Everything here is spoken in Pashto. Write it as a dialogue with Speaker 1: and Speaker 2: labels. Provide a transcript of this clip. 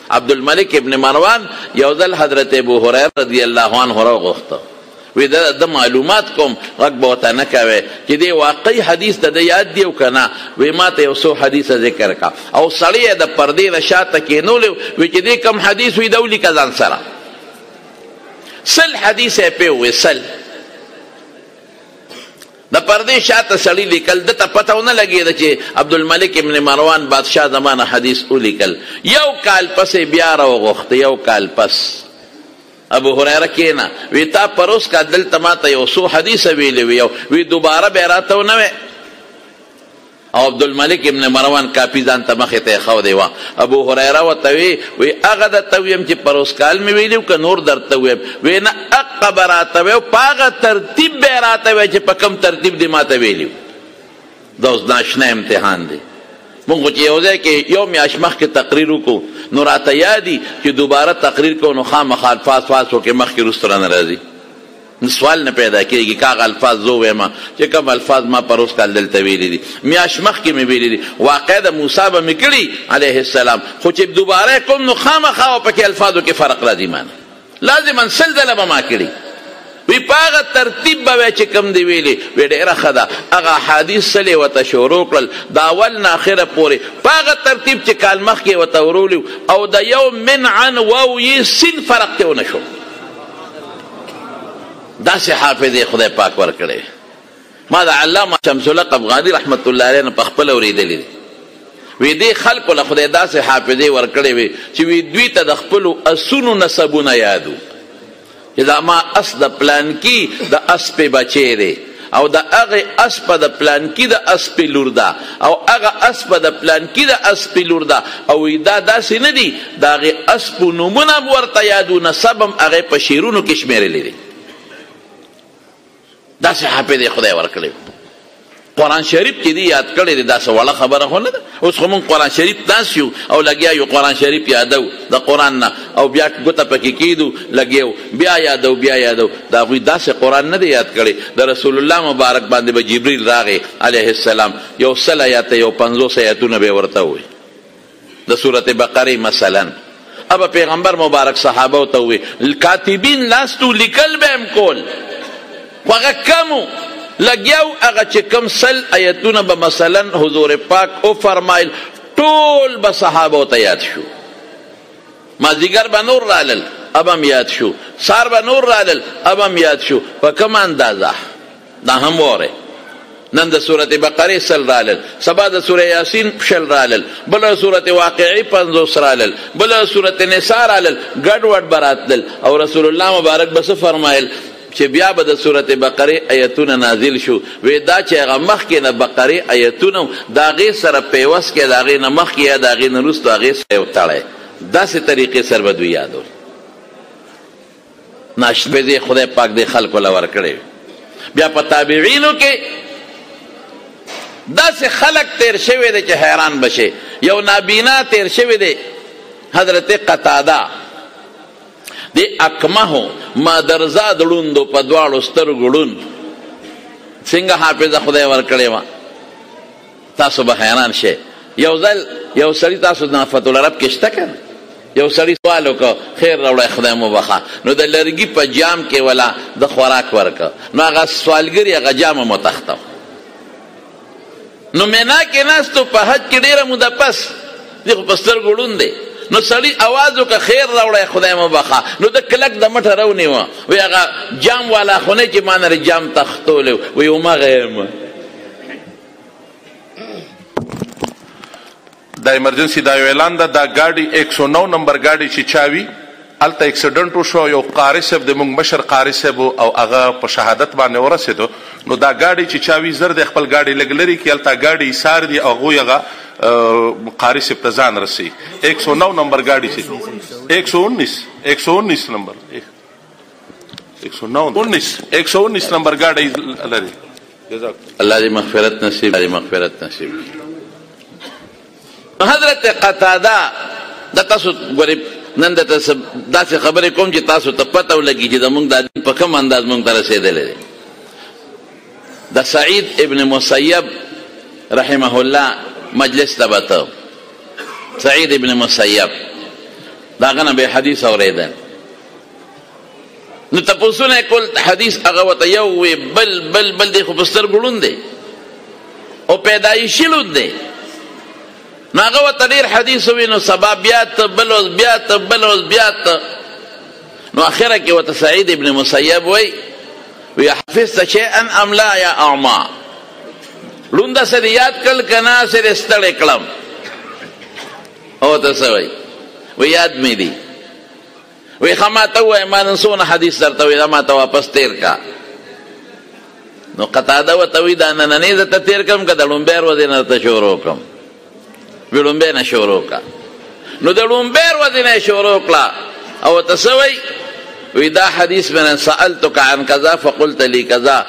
Speaker 1: عبدالملک ابن مروان یو ځل حضرت ابو هریره رضی الله عنه راغوښته، وی د معلومات کوم غږ به ورته نه کوې چې دی واقعي حدیث د ده یاد دی او که نه. وی ما ته یو څو حدیثه ذکر کا او سړی یې د پردې نه شاته کېنولی، وی چې دی کم حدیث وي ده ولیکه ځان سره. سل حدیث یې پې ووی، سل د پردې شاته سړي لیکل، ده ته پته ونه لګېده چې عبدالملک ابن مروان بادشاه زمانه حدیث ولیکل. یو کال پسې بیا راوغوښته، یو کال پس ابو هریره کېنه، وی تا پروس کا دلته ما ته یو څو حدیثه ویلې وي، وی دوباره بیا راته ونه وی. او عبدالملک ابن مروان کاپي ځان ته مخې ته یې ښودې وه. ابو هریره ورته وی هغه درته ویم چې پروس کال مې ویلي که نور درته ویم؟ وی نه حقه به راته وی، په هغه ترتیب به یې راته وی چې په کوم ترتیب دې ما ته ویلي. دا اوس ناشنا امتحان دی. مونږ چې یو ځای کې یو میاشت مخکې تقریر وکړو نو راته یادي چې دوباره تقریر کوو نو خامخا الفاظ وکړې مخکې وروسته رانه راځي. سوال نه پیدا کېږي که هغه الفاظ زه ووایم چې کوم الفاظ ما پروس کال دلته ویلي دي، میاشت مخکې مې ویلي دي. واقع د موسی به مې کړي علیه السلام، خو چې دوباره کوم نو خامخا پکې الفاظو کې فرق راځي. مانه لازما سل ځله به ما کړي. وی په هغه ترتیب به وی چې کوم دی ویلي. وی ډېره ښه ده. هغه احادیث سلې ورته شروع کړل د اول نه اخره پورې په هغه ترتیب چې کال مخکې ورته ورولي، او د یو من عن واو یې سین فرق ته ونه شو. داسې حافظې خدای پاک ورکړی. ما د علامه شمس الحق افغاني رحمت الله علیه نه په خپله اورېدلي دي. وی دې خلکو له خدای داسې حافظې ورکړې وي چې وی دوی ته د خپلو اسونو نسبونه یادو، چې دا ما اس د پلانکي د اسپې بچی دی، او د هغې اسپه د پلانکي د اسپې لور ده، او هغه اسپه د پلانکي د اسپې لور ده. او دا داسې نه دي، د هغې اسپو نومونه هم ورته یادو، نسب هم هغې په شعرونو کې شمېرلی دی. داسې حافظې خدای ورکړی. قرآن شریف چې دی یاد کړی دی، داسې وړه خبره خو نه ده. اوس خو مونږ قرآن شریف ناست یو او لګیا یو قرآن شریف یادو د قرآن نه، او بیا ګوته پکې کېدو لګیو بیا یادو بیا یادو. د هغوی داسې قرآن نه دی یاد کړی. د رسول الله مبارک باندې به جبریل راغی علیه السلام، یو 100 آیاته یو 50 آیاتونه به ورته ووی د سورت بقرې مثلا. ابا پیغمبر مبارک صحابه ته ووی کاتبین لاستو لیکل به هم کول، خو هغه کمو لګیاو. هغه چې کم 100 آیتونه به مثلا حضور پاک او فرمایل ټول به صحابو ته یاد شو. مازدیګر به نور رالل ابم یاد شو، سار به نور رالل ابم یاد شو. په کومه اندازه دا هم وره. نن د سورت بقره 100 رالل، سبا د سوره یاسین 60 رالل، بل سورت واقعی 50 رالل، بل سورت نساء رالل، ګډ وډ براتل. او رسول الله مبارک بس فرمایل چې بیا به د سورت بقره آیتونه نازل شو. وی دا چې هغه مخکې نه بقره آیتونه د هغې سره پیوست کې، د هغې نه مخکې یا د هغې نه وروسته هغې سره یو تړی، داسې طریقې سره به دوی یادول. ناشپېزې خدای پاک دې خلکو له ورکړی. بیا په تابعینو کې داسې خلک تیر شوی دی چې حیران بشي. یو نابینا تیر شوی دی حضرت قتاده دی اکمهو مادرزا دلوندو په دواړو سترګو ړوند. څنګه حافظه خدای ورکړې وه تاسو به حیران شئ. یو ځل یو سړي تاسو د فتح العرب کې شته که نه، یو سړي سوال وکړه خیر راوړی خدای مو بخښه، نو د لرګي په جام کې ولا د خوراک ورکړه، نو هغه سوالګر هغه جام هم وتښته. نو مینا کې ناستو په حج کې ډېره موده پس دی خو په سترګو ړوند دی. نو سړي आवाज وکړه خیر راوړی خدای مو بخښه، نو د کلک د مټه راونیوه. وی هغه جام والا خو نه چې ما نه جام تختولی، وی همغه یم.
Speaker 2: دا ایمرجنسی دا یو اعلان ده. دا ګاډي 109 نمبر ګاډي چې چاوي هلته اکسیډنټ وشو، یو قاري صاحب د موږ مشر قاري صاحب او هغه په شهادت باندې ورسېدو. نو دا ګاډي چې چاوي زر د خپل ګاډي لږ لرې کړي، هلته ګاډي ایثار دي، هغوی هغه قاری صاحب ته ځان رسوي. 109 نمبر ګاډي چې 119 نمبر 119 نمبر ګاډي لري.
Speaker 1: الله دې مغفرت نصیب، الله دې مغفرت نصیب. حضرت قتاده د تاسو ګورې نن د تاسو داسې خبرې کوم چې تاسو ته پته ولګي چې زموږ دا دین په کوم انداز موږ ته رسېدلی دی. د سعید ابن مسیب رحمه الله مجلس ته بته. سعید ابن مسیب داغه نه به حدیث اوریدل. نو تاسو کول حدیث هغه وته یو وی بل دی خو بستر ګړون دی او پیدایشي لود دی. نو هغه وته ډیر حدیث وی نو سبب بل بیات نو اخره کې وته سعید ابن مسیب وی حفظت شیئا ام لا یا اعما، لوندا سره یاد کل کنا سره ستړی کړم او ته وی یاد می دی وی خما ته وای ما نن سونه حدیث درته وی ما ته واپس تیر کا. نو قطاده وته وی دا نن نه ته تیر کم کده لومبیر ودینه ته شروع کم ویلومبه نه شروع کا. نو د لومبیر ودینه شروع کلا او ته وی دا حدیث من سألتك عن كذا فقلت لي كذا